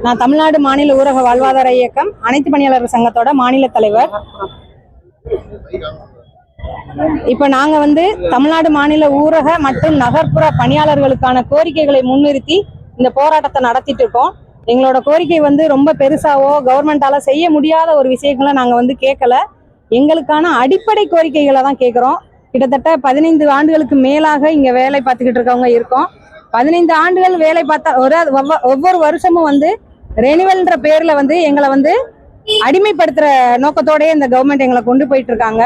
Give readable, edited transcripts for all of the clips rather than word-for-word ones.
நான் தமிழ்நாடு மாநில ஊரக வாழ்வாதார இயக்கம் அனைத்து பணியாளர் சங்கத்தோட மாநில தலைவர். இப்ப நாங்க தமிழ்நாடு மாநில ஊரக மற்றும் நகர்ப்புற பணியாளர்களுக்கான கோரிக்கைகளை முன்னிறுத்தி இந்த போராட்டத்தை நடத்திட்டு இருக்கோம். எங்களோட கோரிக்கை ரொம்ப பெருசாவோ கவர்மெண்டால செய்ய முடியாத ஒரு விஷயங்களை நாங்க கேட்கல. எங்களுக்கான அடிப்படை கோரிக்கைகளை தான் கேட்கிறோம். கிட்டத்தட்ட 15 ஆண்டுகளுக்கு மேலாக இங்க வேலை பார்த்துக்கிட்டு இருக்கவங்க இருக்கோம். 15 ஆண்டுகள் வேலை பார்த்தா ஒவ்வொரு வருஷமும் ரெனிவல்ன்ற பேர்ல எங்களை அடிமைப்படுத்துற நோக்கத்தோடய இந்த கவர்மெண்ட் எங்களை கொண்டு போயிட்டு இருக்காங்க.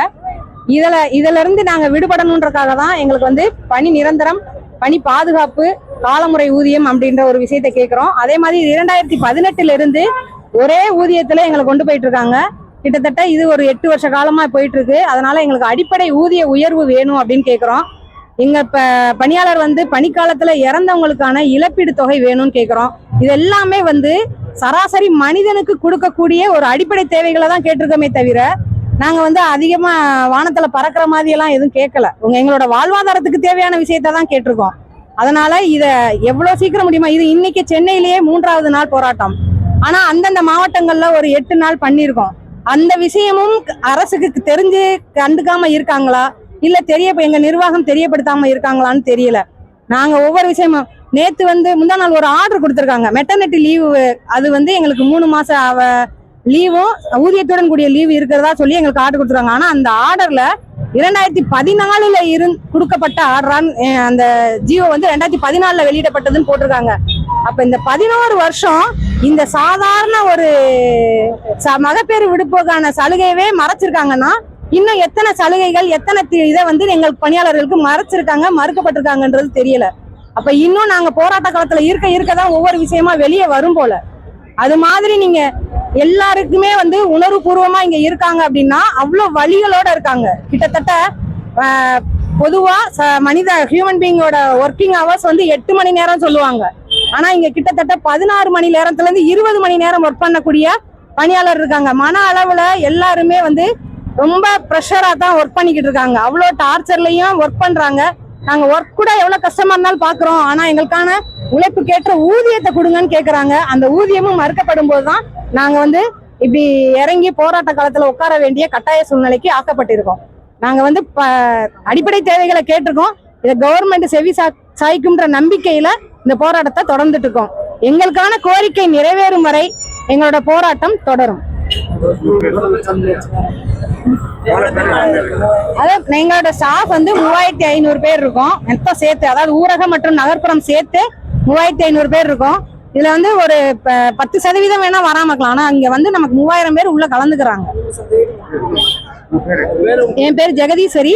இதுல இருந்து நாங்க விடுபடணுன்றக்காக தான் எங்களுக்கு பணி நிரந்தரம், பணி பாதுகாப்பு, காலமுறை ஊதியம் அப்படின்ற ஒரு விஷயத்தை கேட்கிறோம். அதே மாதிரி 2018 இருந்து ஒரே ஊதியத்துல எங்களை கொண்டு போயிட்டு இருக்காங்க. கிட்டத்தட்ட இது ஒரு 8 வருஷ காலமா போயிட்டு இருக்கு. அதனால எங்களுக்கு அடிப்படை ஊதிய உயர்வு வேணும் அப்படின்னு கேட்கிறோம். எங்க பணியாளர் பணிக்காலத்துல இறந்தவங்களுக்கான இழப்பீடு தொகை வேணும்னு கேட்கிறோம். இது எல்லாமே சராசரி மனிதனுக்கு கொடுக்கக்கூடிய ஒரு அடிப்படை தேவைகளை தான் கேட்டிருக்கோமே தவிர நாங்க அதிகமா வானத்துல பறக்கிற மாதிரி எல்லாம் எதுவும் கேட்கல. எங்களோட வாழ்வாதாரத்துக்கு தேவையான விஷயத்த தான் கேட்டிருக்கோம். அதனால இத எவ்வளவு சீக்கிரம் முடியுமா, இது இன்னைக்கு சென்னையிலேயே 3வது நாள் போராட்டம். ஆனா அந்தந்த மாவட்டங்கள்ல ஒரு 8 நாள் பண்ணிருக்கோம். அந்த விஷயமும் அரசுக்கு தெரிஞ்சு கண்டுக்காம இருக்காங்களா இல்ல எங்க நிர்வாகம் தெரியப்படுத்தாம இருக்காங்களான்னு தெரியல. நாங்க ஒவ்வொரு விஷயமும் நேத்து முந்தா நாள் ஒரு ஆர்டர் கொடுத்திருக்காங்க. மெட்டர்னிட்டி லீவு அது எங்களுக்கு 3 மாசம் லீவும் ஊதியத்துடன் கூடிய லீவு இருக்கிறதா சொல்லி எங்களுக்கு ஆர்டர் கொடுத்துருக்காங்க. ஆனா அந்த ஆர்டர்ல 2014 கொடுக்கப்பட்ட ஆர்டரான்னு அந்த ஜியோ 2014 வெளியிடப்பட்டதுன்னு போட்டிருக்காங்க. அப்ப இந்த 11 வருஷம் இந்த சாதாரண ஒரு மகப்பேறு விடுப்புக்கான சலுகையவே மறைச்சிருக்காங்கன்னா இன்னும் எத்தனை சலுகைகள் எத்தனை இதை எங்கள் பணியாளர்களுக்கு மறைச்சிருக்காங்க, மறுக்கப்பட்டிருக்காங்கன்றது தெரியல. அப்ப இன்னும் நாங்க போராட்ட காலத்துல இருக்கதான் ஒவ்வொரு விஷயமா வெளியே வரும் போல. அது மாதிரி நீங்க எல்லாருக்குமே உணர்வு பூர்வமா இங்க இருக்காங்க அப்படின்னா அவ்வளவு வழிகளோட இருக்காங்க. கிட்டத்தட்ட பொதுவா மனித ஹியூமன் பீயிங்கோட ஒர்க்கிங் ஹவர்ஸ் 8 மணி நேரம் சொல்லுவாங்க. ஆனா இங்க கிட்டத்தட்ட 16 மணி நேரத்துல இருந்து 20 மணி நேரம் ஒர்க் பண்ணக்கூடிய பணியாளர் இருக்காங்க. மன அளவுல எல்லாருமே ரொம்ப ப்ரெஷரா தான் ஒர்க் பண்ணிக்கிட்டு இருக்காங்க. அவ்வளோ டார்ச்சர்லயும் ஒர்க் பண்றாங்க. நாங்க ஒர்க் கூட எவ்வளவு கஷ்டமா இருந்தாலும் பாக்குறோம். ஆனா எங்களுக்கான உழைப்புக்கேற்ற ஊதியத்தை கொடுங்கன்னு கேக்குறாங்க. அந்த ஊதியமும் மறுக்கப்படும் போதுதான் நாங்க இப்படி இறங்கி போராட்ட காலத்துல உட்கார வேண்டிய கட்டாய சூழ்நிலைக்கு ஆக்கப்பட்டிருக்கோம். நாங்க அடிப்படை தேவைகளை கேட்டிருக்கோம். இதை கவர்மெண்ட் செவி சாய்க்கும்ன்ற நம்பிக்கையில இந்த போராட்டத்தை தொடர்ந்துட்டு இருக்கோம். எங்களுக்கான கோரிக்கை நிறைவேறும் வரை எங்களோட போராட்டம் தொடரும். அதாவது எங்களோட ஸ்டாஃப் 3500 பேர் இருக்கும் மொத்தம் சேர்த்து. அதாவது ஊரகம் மற்றும் நகர்ப்புறம் சேர்த்து 3500 பேர் இருக்கும். இதுல ஒரு 10% வேணா வராம இருக்கலாம். ஆனா இங்க நமக்கு 3000 பேர் உள்ள கலந்துக்கிறாங்க. என் பேர் ஜெகதீஸ்வரி,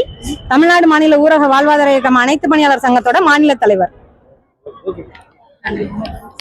தமிழ்நாடு மாநில ஊரக வாழ்வாதார இயக்கம் அனைத்து பணியாளர் சங்கத்தோட மாநில தலைவர்.